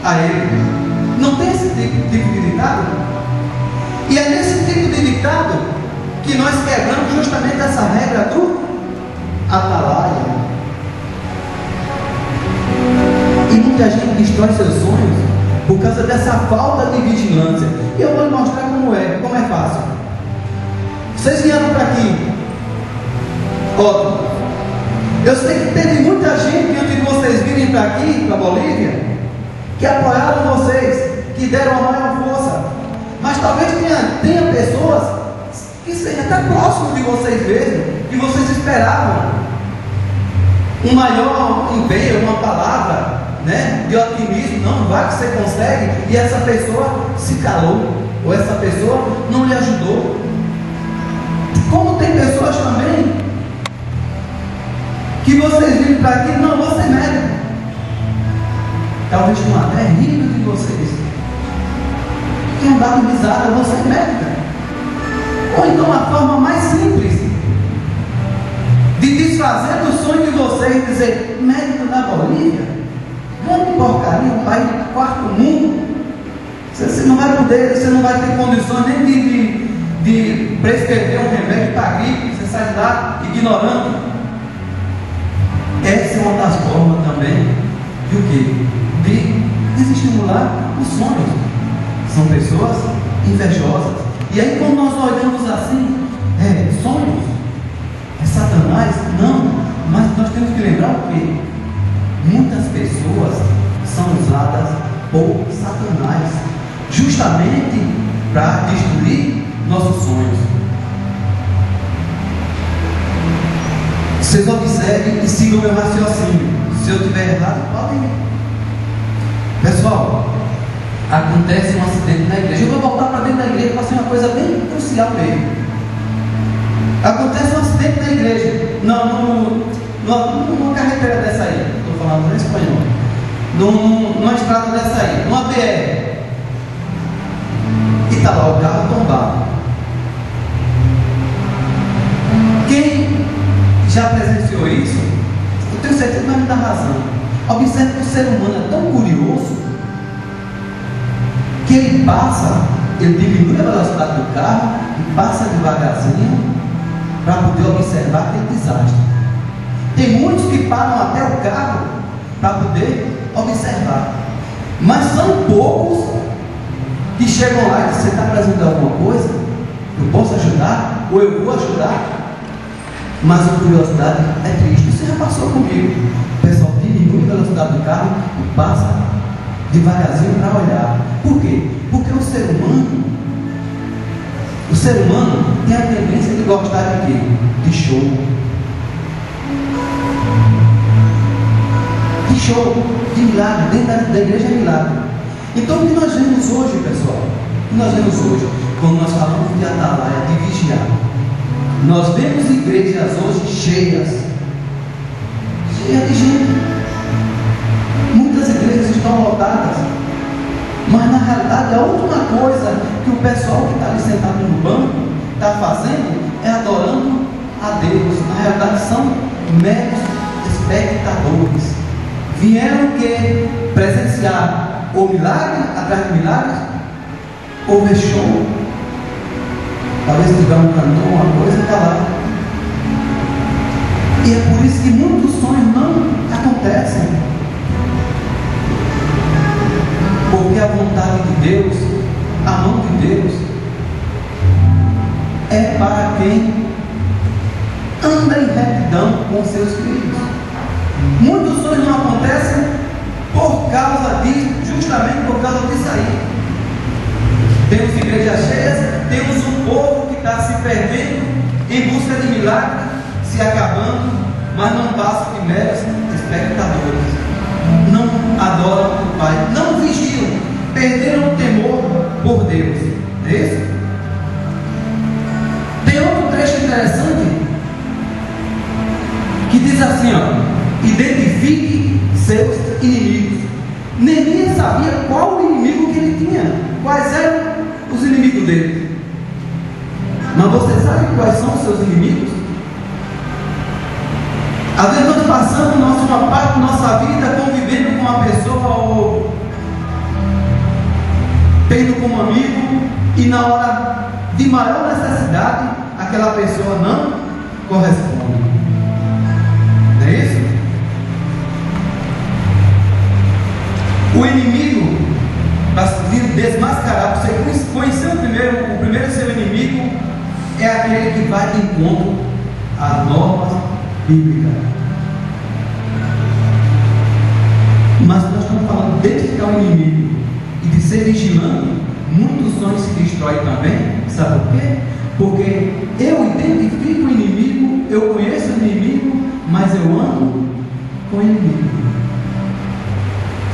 a Ele. Não tem esse tipo de ditado? E é nesse tipo de ditado que nós quebramos justamente essa regra do atalaia. E muita gente destrói seus sonhos por causa dessa falta de vigilância. E eu vou lhe mostrar como é fácil. Vocês vieram para aqui. Ótimo. Eu sei que teve muita gente antes de vocês virem para aqui, para Bolívia, que apoiaram vocês, que deram a maior força. Mas talvez tenha pessoas que estejam até próximo de vocês mesmo, que vocês esperavam um maior empenho, uma palavra, né, de otimismo. Não, vai que você consegue. E essa pessoa se calou, ou essa pessoa não lhe ajudou. Como tem pessoas também que vocês viram para aqui, não, você é médico. Talvez estão até rindo de vocês. Quem dado risada, você é médica. Ou então a forma mais simples de desfazer do sonho de vocês, dizer, médico na Bolívia, grande porcaria, um país de quarto mundo. Você não vai poder, você não vai ter condições nem de prescrever um remédio para gripe, você sai de lá ignorando. Essa é uma das formas também de o quê? De desestimular os sonhos. São pessoas invejosas. E aí quando nós olhamos assim, sonhos, é Satanás? Não, mas nós temos que lembrar que muitas pessoas são usadas por Satanás, justamente para destruir nossos sonhos. Vocês observem e sigam o meu raciocínio. Se eu estiver errado, podem ir. Pessoal, acontece um acidente na igreja. Eu vou voltar para dentro da igreja para ser uma coisa bem crucial mesmo. Acontece um acidente na igreja. Numa carretera dessa aí. Estou falando em espanhol. Numa estrada dessa aí. Numa BR. E está lá o carro tombado. Quem já presenciou isso? Eu tenho certeza que vai me dar razão. Observe que o ser humano é tão curioso que ele diminui a velocidade do carro e passa devagarzinho para poder observar aquele desastre. Tem muitos que param até o carro para poder observar, mas são poucos que chegam lá e dizem, você está apresentando alguma coisa? Eu posso ajudar? Ou eu vou ajudar? Mas a curiosidade é triste. Isso já passou comigo. O pessoal diminui a velocidade do carro e passa devagarzinho para olhar. Por quê? Porque o ser humano tem a tendência de gostar de quê? De show. De show, de milagre. Dentro da igreja é milagre. Então o que nós vemos hoje, pessoal? O que nós vemos hoje? Quando nós falamos de atalaia, de vigiar, nós vemos igrejas hoje cheias de gente. Muitas igrejas estão lotadas, mas na realidade a última coisa que o pessoal que está ali sentado no banco está fazendo é adorando a Deus. Na realidade são meros espectadores. Vieram que presenciar ou milagre atrás de milagres, ou ver show. Talvez tiver um cantor, uma coisa, está lá. E é por isso que muitos sonhos não acontecem. Porque a vontade de Deus, a mão de Deus, é para quem anda em retidão com seus filhos. Muitos sonhos não acontecem por causa disso, justamente por causa disso aí. Temos igrejas cheias, temos um povo que está se perdendo em busca de milagres, se acabando, mas não passam de meros espectadores. Não adoram o Pai, não vigiam, perderam o temor por Deus. É isso? Tem outro trecho interessante que diz assim, identifique seus inimigos. Neemias sabia qual o inimigo que ele tinha, quais eram os inimigos dele. Mas você sabe quais são os seus inimigos? Às vezes nós passamos uma parte da nossa vida convivendo com uma pessoa ou tendo como amigo, e na hora de maior necessidade, aquela pessoa não corresponde. Não é isso? O inimigo, para desmascarar, você conhecer o primeiro seu inimigo é aquele que vai de encontro às normas bíblicas. Mas nós estamos falando de identificar o inimigo e de ser vigilante. Muitos sonhos se destroem também. Sabe por quê? Porque eu identifico o inimigo, eu conheço o inimigo, mas eu ando com o inimigo.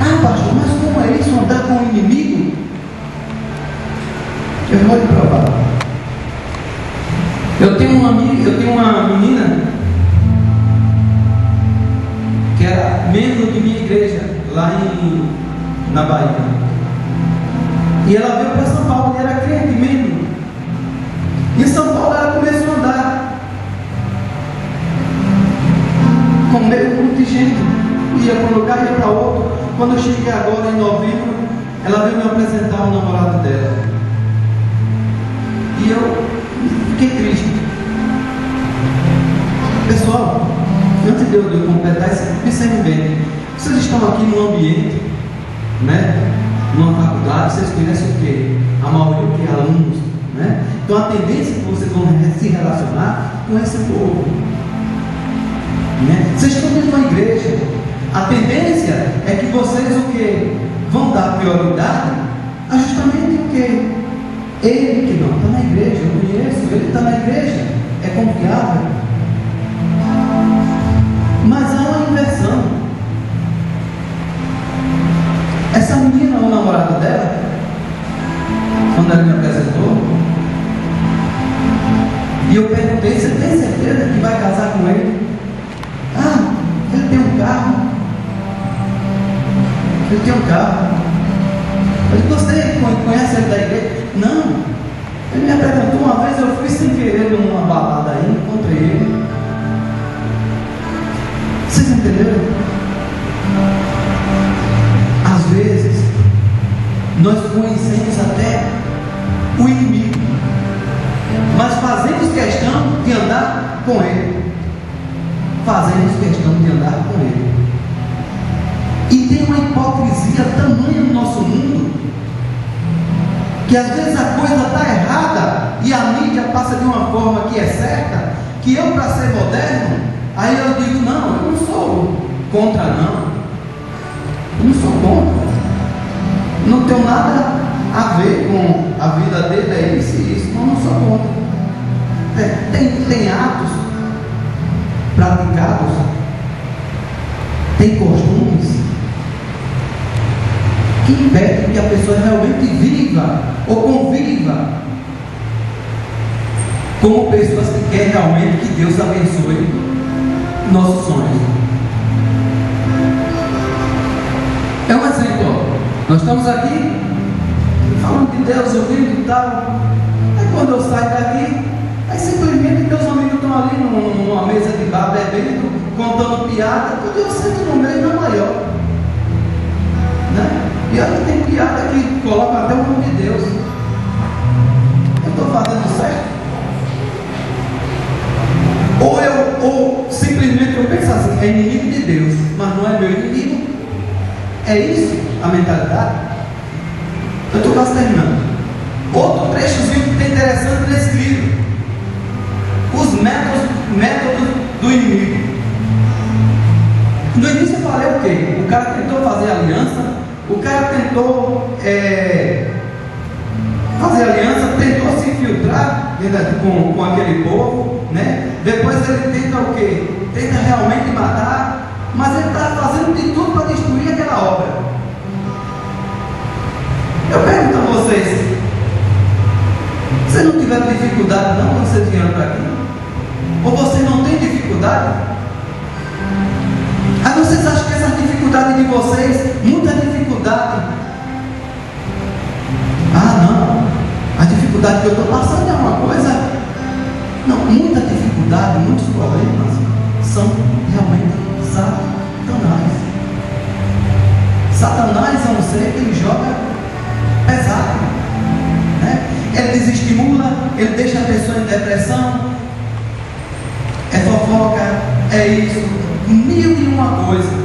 Ah, pastor, mas como é isso, andar com o inimigo? Eu vou lhe provar. Eu tenho uma menina que era membro de minha igreja lá na Bahia. E ela veio para São Paulo, e era crente, membro. Em São Paulo ela começou a andar com meio grupo de gente, ia para um lugar, ia para outro. Quando eu cheguei agora em novembro, ela veio me apresentar o namorado dela. E eu fiquei triste. Pessoal, antes de eu completar esse discernimento, vocês estão aqui num ambiente, né? Numa faculdade, vocês conhecem o quê? A maioria o quê? Alunos, né? Então a tendência é que vocês vão se relacionar com esse povo, né? Vocês estão dentro de uma igreja. A tendência é que vocês o quê? Vão dar prioridade a justamente o quê? Ele que não está na igreja, eu conheço, ele está na igreja, é confiável. Mas há uma inversão. Essa menina, o namorado dela, quando ela me apresentou, e eu perguntei: você tem certeza que vai casar com ele? Ah, ele tem um carro. Ele tem um carro. Eu disse: você conhece ele da igreja? Não. Ele me apresentou uma vez, eu fui sem querer numa balada aí, encontrei ele. Vocês entenderam? Às vezes, nós conhecemos até o inimigo, mas fazemos questão de andar com ele. Fazemos questão de andar com ele. E tem uma hipocrisia tamanha no nosso mundo, que às vezes a coisa está errada e a mídia passa de uma forma que é certa, que eu, para ser moderno, aí eu digo: não, eu não sou contra, não. Eu não sou contra. Não tenho nada a ver com a vida dele, é isso e isso. Não sou contra. Tem atos praticados, tem costumes que impedem que a pessoa realmente viva ou conviva como pessoas que querem realmente que Deus abençoe nossos sonhos. É um exemplo. Nós estamos aqui falando de Deus, ouvindo e tal. Aí quando eu saio daqui, aí simplesmente meus amigos estão ali numa mesa de bar bebendo, contando piada, quando eu sento no meio na maior, né? E aí tem piada que coloca até o nome de Deus. Eu estou fazendo certo? Ou simplesmente eu penso assim: é inimigo de Deus, mas não é meu inimigo. É isso a mentalidade? Eu estou quase terminando. Outro trechozinho que tem interessante nesse livro: os métodos do inimigo. No início eu falei o quê? O cara tentou fazer aliança, o cara tentou fazer aliança, tentou se infiltrar com aquele povo, né? Depois ele tenta o quê? Tenta realmente matar, mas ele está fazendo de tudo para destruir aquela obra. Eu pergunto a vocês: vocês não tiveram dificuldade não quando vocês vieram para aqui? Ou vocês não têm dificuldade? Aí vocês acham que essa dificuldade de vocês, muita dificuldade? Ah, não, a dificuldade que eu estou passando é uma coisa. Não, muita dificuldade, muitos problemas são realmente Satanás. Satanás é um ser que ele joga pesado. ele desestimula, ele deixa a pessoa em depressão, é fofoca, é isso, mil e uma coisa.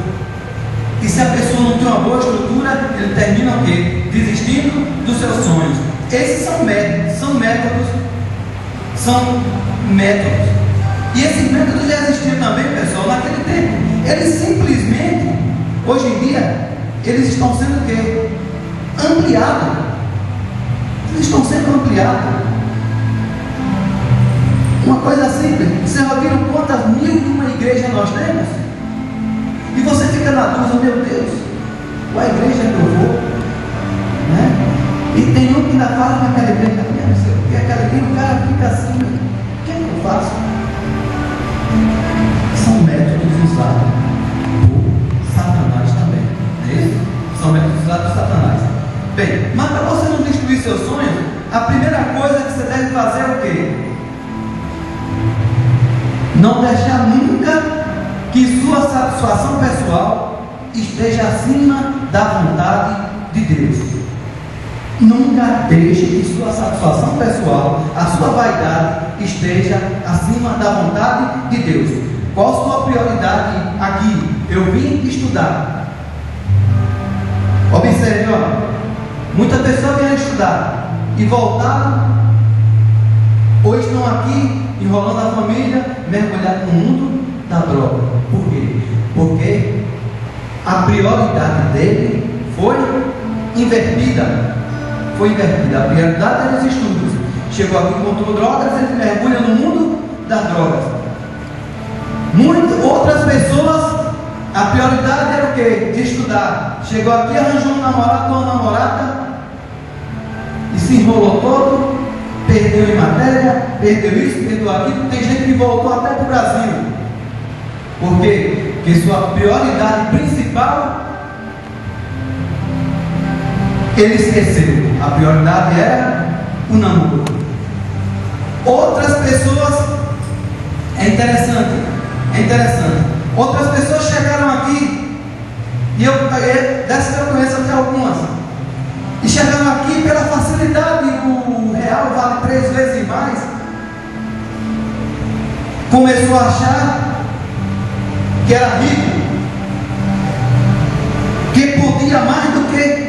E se a pessoa não tem uma boa estrutura, ele termina o quê? Desistindo dos seus sonhos. Esses são métodos. E esses métodos já existiam também, pessoal, naquele tempo. Eles simplesmente, hoje em dia, eles estão sendo o quê? Ampliados. Eles estão sendo ampliados. Uma coisa simples. Vocês já viram quantas 1001 igrejas nós temos? E você fica na dúvida, meu Deus, qual a igreja que eu vou? Né? E tem um que ainda fala que aquela igreja não sei o que, aquela igreja, o cara fica assim, o que é que eu faço? São métodos usados por Satanás também. Não é isso? São métodos usados por Satanás. Bem, mas para você não destruir seus sonhos, a primeira coisa que você deve fazer é o quê? Não deixar nunca que sua satisfação pessoal esteja acima da vontade de Deus. Nunca deixe que sua satisfação pessoal, a sua vaidade, esteja acima da vontade de Deus. Qual a sua prioridade aqui? Eu vim estudar. Observe, ó. Muitas pessoas vêm estudar e voltaram, ou estão aqui enrolando a família, mergulhado no mundo da droga. Por quê? Porque a prioridade dele foi invertida. A prioridade era os estudos. Chegou aqui, encontrou drogas, ele mergulha no mundo das drogas. Muitas outras pessoas, a prioridade era o quê? De estudar. Chegou aqui, arranjou um namorado ou uma namorada e se enrolou todo, perdeu em matéria, perdeu isso, perdeu aquilo. Tem gente que voltou até para o Brasil. Por quê? Porque sua prioridade principal ele esqueceu. A prioridade era o namoro. Outras pessoas, é interessante. Outras pessoas chegaram aqui, e dessas que eu conheço até algumas, e chegaram aqui pela facilidade, o real vale 3 vezes mais. Começou a achar que era rico, que podia mais do que,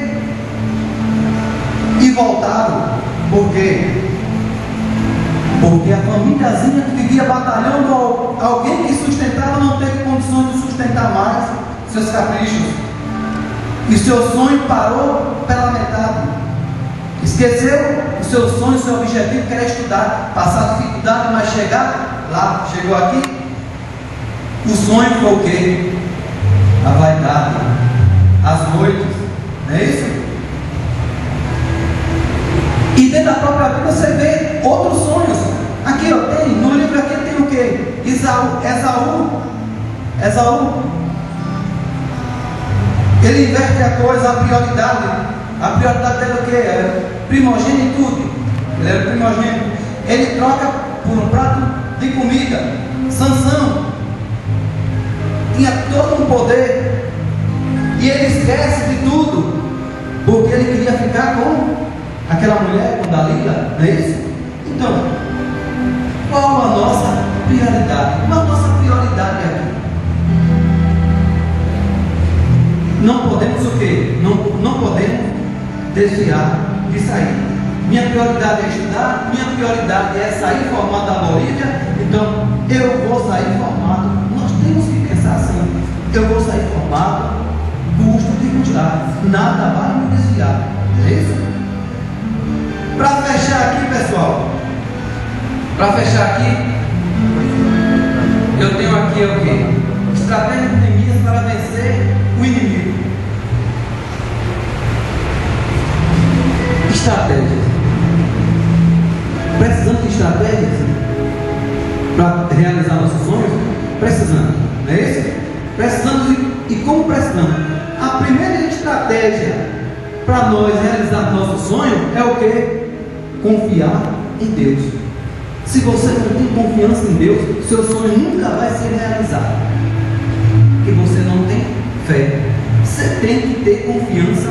e voltaram. Por quê? Porque a famíliazinha que vivia batalhando, alguém que sustentava não teve condições de sustentar mais seus caprichos, e seu sonho parou pela metade. Esqueceu o seu sonho, o seu objetivo, que era estudar, passar dificuldade, mas chegar lá. Chegou aqui, o sonho foi o quê? A vaidade, as noites, não é isso? E dentro da própria vida você vê outros sonhos. Aqui eu tenho, no livro aqui tem o quê? Esaú. Ele inverte a coisa, a prioridade. A prioridade dele é o quê? É primogênito. Ele era primogênito. Ele troca por um prato de comida. Sansão tinha todo um poder, e ele esquece de tudo, porque ele queria ficar com aquela mulher, com Dalila, não é isso? Então, qual a nossa prioridade? Qual a nossa prioridade aqui? Não podemos o quê? Não podemos desviar de sair. Minha prioridade é estudar, minha prioridade é sair formado da Bolívia, então eu vou sair formado. Nós temos que pensar assim: eu vou sair formado, custo que custar, nada vai me desviar. É isso? Para fechar aqui, pessoal, eu tenho aqui o quê? Estratégia de Neemias para vencer o inimigo. Estratégias. Precisamos de estratégias para realizar nossos sonhos? Precisamos, não é isso? Precisamos, e como precisamos? A primeira estratégia para nós realizar nosso sonho é o quê? Confiar em Deus. Se você não tem confiança em Deus, seu sonho nunca vai ser realizado, porque você não tem fé. Você tem que ter confiança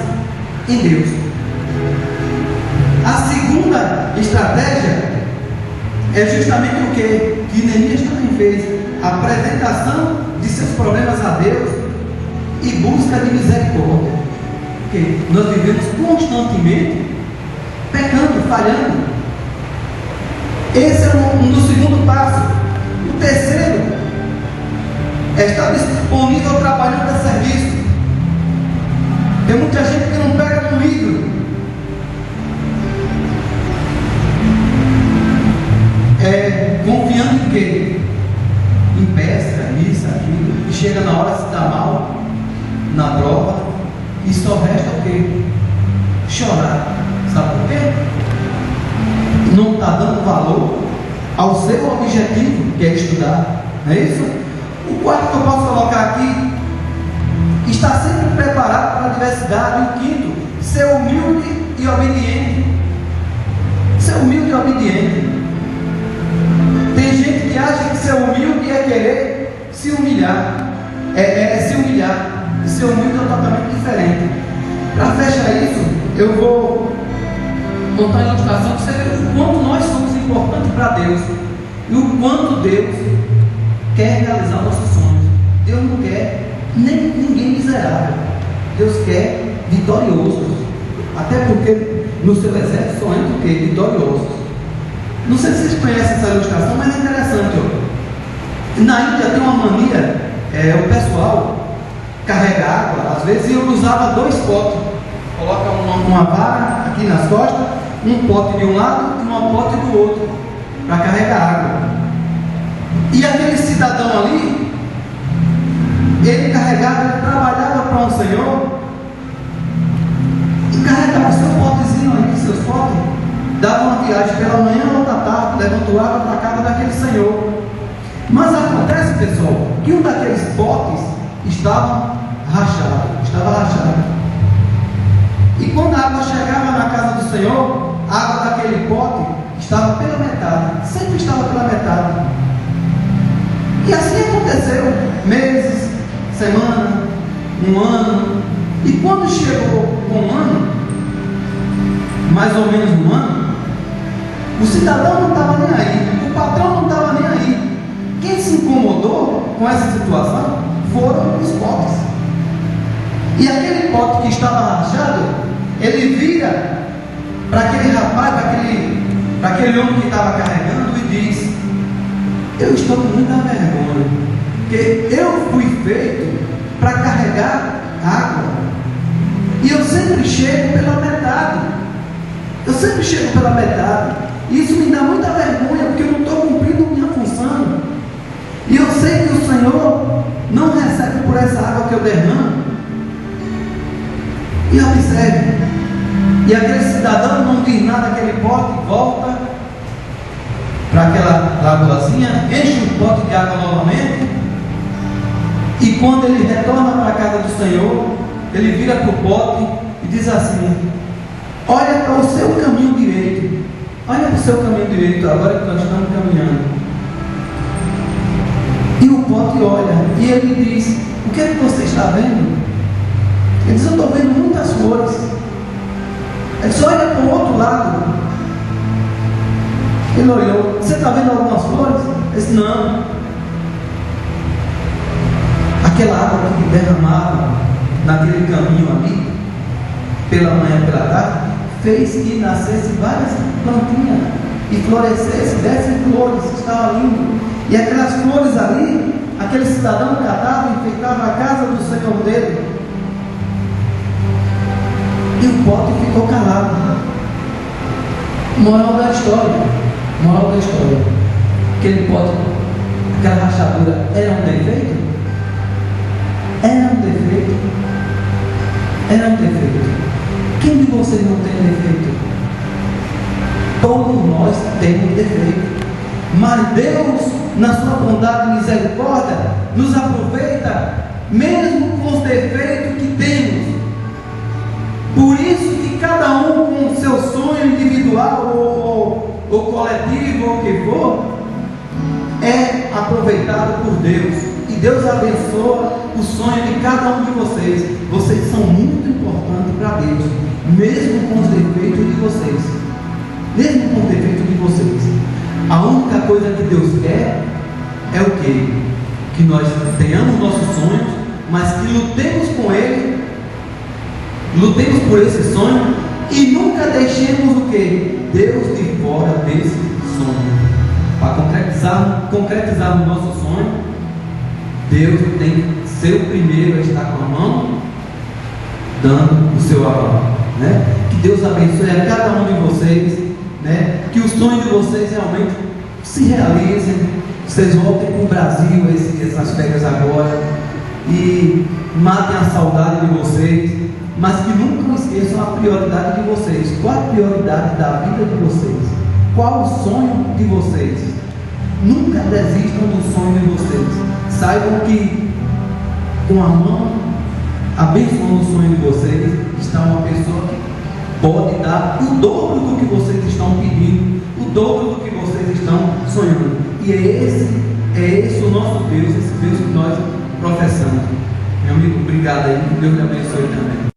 em Deus. A segunda estratégia é justamente o que Neemias também fez: a apresentação de seus problemas a Deus e busca de misericórdia. Porque nós vivemos constantemente pecando, falhando. Esse é um do segundo passo. O terceiro é estar disponível trabalhando a serviço. Tem muita gente que não pega no livro, confiando em quê? Em pesca, isso, aquilo, e chega na hora de se dar mal na prova e só resta o quê? Chorar. Sabe por quê? Não está dando valor ao seu objetivo, que é estudar, não é isso? O quarto que eu posso colocar aqui: está sempre preparado para a diversidade. E o quinto, ser humilde e obediente. Ser humilde e obediente. Tem gente que acha que ser humilde é querer se humilhar, se humilhar. E ser humilde é totalmente diferente. Para fechar isso, eu vou contar uma ilustração para você ver o quanto nós somos importantes para Deus e o quanto Deus quer realizar nossos sonhos. Deus não quer nem ninguém miserável. Deus quer vitoriosos. Até porque no seu exército só entra o quê? Vitoriosos. Não sei se vocês conhecem essa ilustração, mas é interessante. Ó. Na Índia tem uma mania, o pessoal carrega água. Às vezes eu usava 2 potes. Coloca uma vara aqui nas costas, um pote de um lado e um pote do outro, para carregar água. E aquele cidadão ali, ele carregava, ele trabalhava para um senhor e carregava seu potezinho ali, seus potes, dava uma viagem pela manhã ou da tarde, levando água para a casa daquele senhor. Mas acontece, pessoal, que um daqueles potes estava rachado. E quando a água chegava na casa do senhor, a água daquele pote estava pela metade, sempre estava pela metade. E assim aconteceu, meses, semana, um ano. E quando chegou um ano, mais ou menos um ano, o cidadão não estava nem aí, o patrão não estava nem aí. Quem se incomodou com essa situação foram os potes. E aquele pote que estava rachado, ele vira para aquele rapaz, para aquele homem que estava carregando e diz: eu estou com muita vergonha, porque eu fui feito para carregar água e eu sempre chego pela metade. E isso me dá muita vergonha, porque eu não estou cumprindo minha função. E eu sei que o Senhor não recebe por essa água que eu derramo. E observe, e aquele cidadão não diz nada, aquele pote volta para aquela lagoazinha, enche o pote de água novamente, e quando ele retorna para a casa do Senhor, ele vira para o pote e diz assim: olha para o seu caminho direito, agora que nós estamos caminhando. E o pote olha, e ele diz: o que é que você está vendo? Ele diz: eu estou vendo muitas flores. Ele diz: olha para o outro lado. Ele olhou: você está vendo algumas flores? Ele disse: não. Aquela água que derramava naquele caminho ali, pela manhã e pela tarde, fez que nascesse várias plantinhas e florescesse, dessem flores, estava lindo. E aquelas flores ali, aquele cidadão catava e enfeitava a casa do Senhor dele. E o pote ficou calado. Moral da história. Aquele pote, aquela rachadura era um defeito? Era um defeito. Quem de vocês não tem defeito? Todos nós temos defeito. Mas Deus, na sua bondade e misericórdia, nos aproveita mesmo com os defeitos que temos. Por isso que cada um com o seu sonho individual ou coletivo ou o que for, é aproveitado por Deus. E Deus abençoa o sonho de cada um de vocês. Vocês são muito importantes para Deus, mesmo com os defeitos de vocês. mesmo com o defeito de vocês. A única coisa que Deus quer é o quê? Que nós tenhamos nossos sonhos, mas que lutemos com ele, lutemos por esse sonho e nunca deixemos o quê? Deus de fora desse sonho. Para concretizar o nosso sonho, Deus tem que ser o primeiro a estar com a mão dando o seu aval, né? Que Deus abençoe a cada um de vocês, né? Que os sonhos de vocês realmente se realizem. Vocês voltem para o Brasil essas férias agora e matem a saudade de vocês, mas que nunca esqueçam a prioridade de vocês. Qual a prioridade da vida de vocês? Qual o sonho de vocês? Nunca desistam do sonho de vocês. Saibam que com a mão abençoando o sonho de vocês está uma pessoa que pode dar o dobro do que vocês estão pedindo, o dobro do que vocês estão sonhando. E é esse o nosso Deus, esse Deus que nós professamos. Meu amigo, obrigado aí, que Deus te abençoe também.